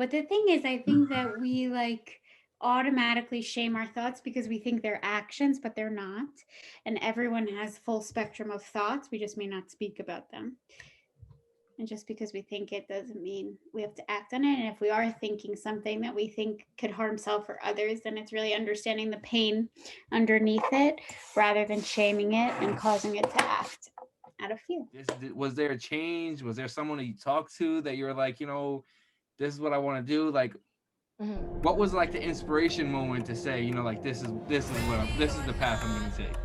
but the thing is, I think that we like automatically shame our thoughts because we think they're actions, but they're not. And everyone has full spectrum of thoughts. We just may not speak about them. And just because we think it doesn't mean we have to act on it. And if we are thinking something that we think could harm self or others, then it's really understanding the pain underneath it rather than shaming it and causing it to act out of fear. Was there a change? Was there someone that you talked to that you were like, this is what I want to do? Like, Mhm. what was like the inspiration moment to say, like this is the path I'm going to take?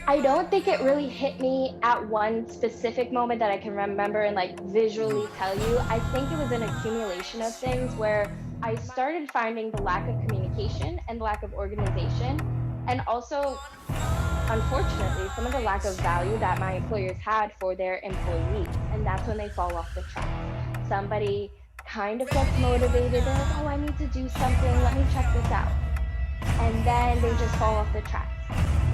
I don't think it really hit me at one specific moment that I can remember and like visually tell you. I think it was an accumulation of things where I started finding the lack of communication and the lack of organization, and also, unfortunately, some of the lack of value that my employers had for their employees. And that's when they fall off the tracks. Somebody kind of gets motivated, they're like, oh, I need to do something, let me check this out. And then they just fall off the tracks.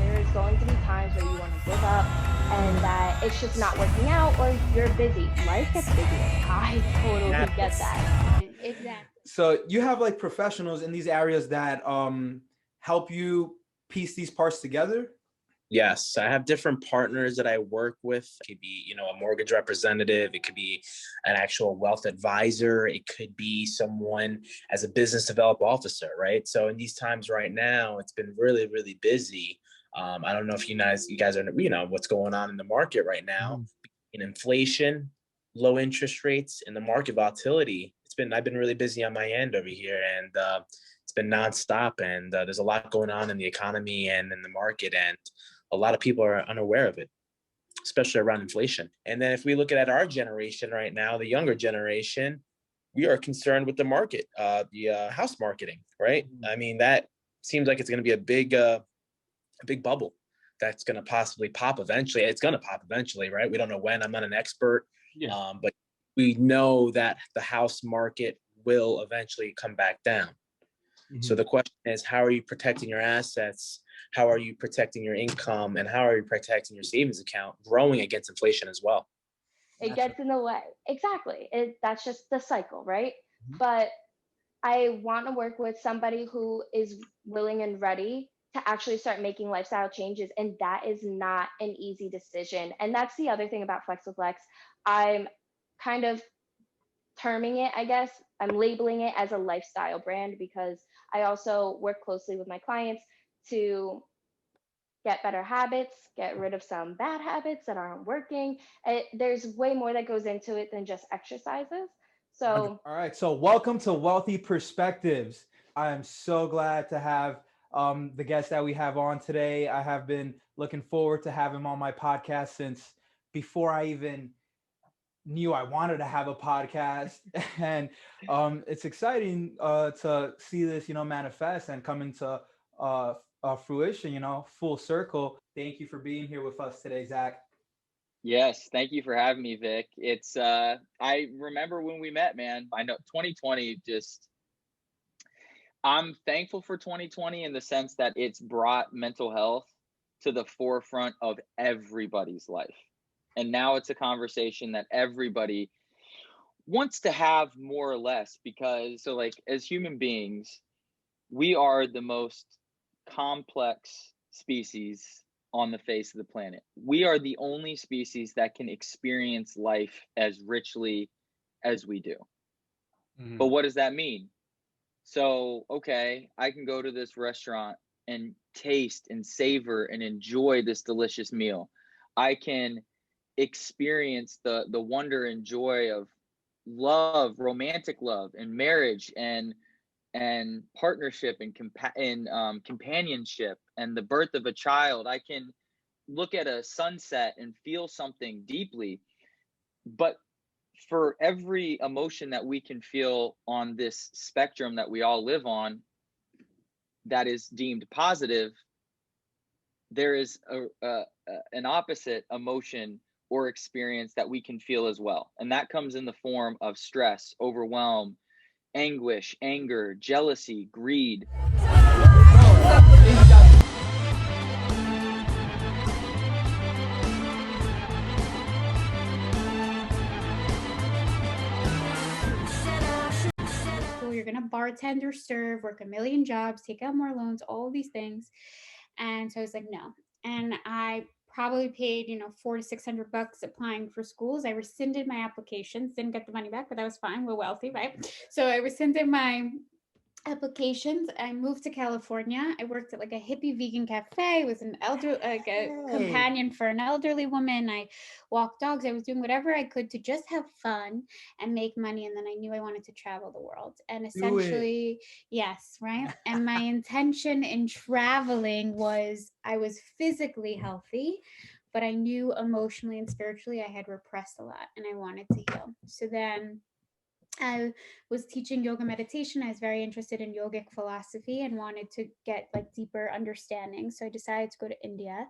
There's going to be times where you want to give up and that it's just not working out or you're busy. Life gets busy. I totally get that. Exactly. So you have like professionals in these areas that help you piece these parts together? Yes, I have different partners that I work with. It could be, a mortgage representative. It could be an actual wealth advisor. It could be someone as a business development officer, right? So in these times right now, it's been really, really busy. I don't know if you guys are, what's going on in the market right now. In inflation, low interest rates, and the market volatility. I've been really busy on my end over here, and it's been nonstop. And there's a lot going on in the economy and in the market, and a lot of people are unaware of it, especially around inflation. And then if we look at our generation right now, the younger generation, we are concerned with the market, the house marketing, right? I mean, that seems like it's going to be a big bubble that's going to possibly pop eventually. It's going to pop eventually, right? We don't know when. I'm not an expert, but we know that the house market will eventually come back down. So the question is, how are you protecting your assets? How are you protecting your income? And how are you protecting your savings account growing against inflation as well? It gets in the way. Exactly. That's just the cycle, right? But I want to work with somebody who is willing and ready to actually start making lifestyle changes. And that is not an easy decision. And that's the other thing about FlexiFlex. I'm kind of terming it, I guess, I'm labeling it as a lifestyle brand because I also work closely with my clients to get better habits, get rid of some bad habits that aren't working. There's way more that goes into it than just exercises. So, all right. So welcome to Wealthy Perspectives. I am so glad to have the guest that we have on today. I have been looking forward to have him on my podcast since before I even knew I wanted to have a podcast. And it's exciting to see this, manifest and come into fruition, full circle. Thank you for being here with us today, Zach. Yes, thank you for having me, Vic. It's I remember when we met, man. I know 2020 I'm thankful for 2020 in the sense that it's brought mental health to the forefront of everybody's life. And now it's a conversation that everybody wants to have more or less because as human beings, we are the most complex species on the face of the planet. We are the only species that can experience life as richly as we do. But what does that mean? So, okay, I can go to this restaurant and taste and savor and enjoy this delicious meal. I can experience the wonder and joy of love, romantic love, and marriage, and partnership and companionship, and the birth of a child. I can look at a sunset and feel something deeply. But for every emotion that we can feel on this spectrum that we all live on that is deemed positive, there is an opposite emotion or experience that we can feel as well. And that comes in the form of stress, overwhelm, anguish, anger, jealousy, greed. You're going to bartend or serve, work a million jobs, take out more loans, all these things. And so I was like, no. And I probably paid, $400 to $600 applying for schools. I rescinded my applications, didn't get the money back, but that was fine. We're wealthy, right? So I rescinded my applications. I moved to California. I worked at like a hippie vegan cafe. Was an companion for an elderly woman. I walked dogs. I was doing whatever I could to just have fun and make money. And then I knew I wanted to travel the world. And essentially, yes, right. And my intention in traveling was I was physically healthy, but I knew emotionally and spiritually I had repressed a lot and I wanted to heal. So then I was teaching yoga meditation. I was very interested in yogic philosophy and wanted to get like deeper understanding. So I decided to go to India.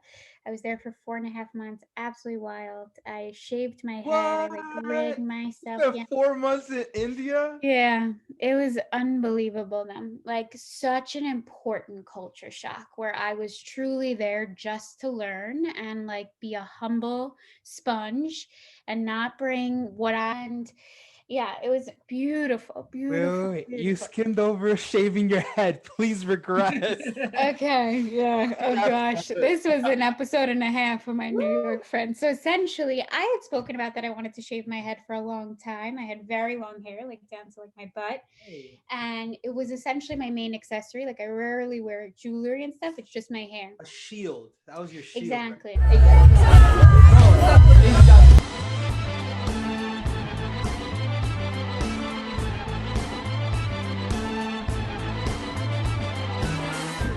I was there for 4.5 months. Absolutely wild. I shaved my head. I like rigged myself. Yeah. 4 months in India? Yeah, it was unbelievable. Then, like such an important culture shock where I was truly there just to learn and like be a humble sponge and not bring what yeah, it was beautiful, beautiful. Wait. You beautiful. skimmed over shaving your head. Please regret. Okay, yeah. Oh gosh, this was an episode and a half for my New York friends. So essentially, I had spoken about that I wanted to shave my head for a long time. I had very long hair, like down to like my butt, and it was essentially my main accessory. Like I rarely wear jewelry and stuff. It's just my hair. A shield. That was your shield. Exactly. Right?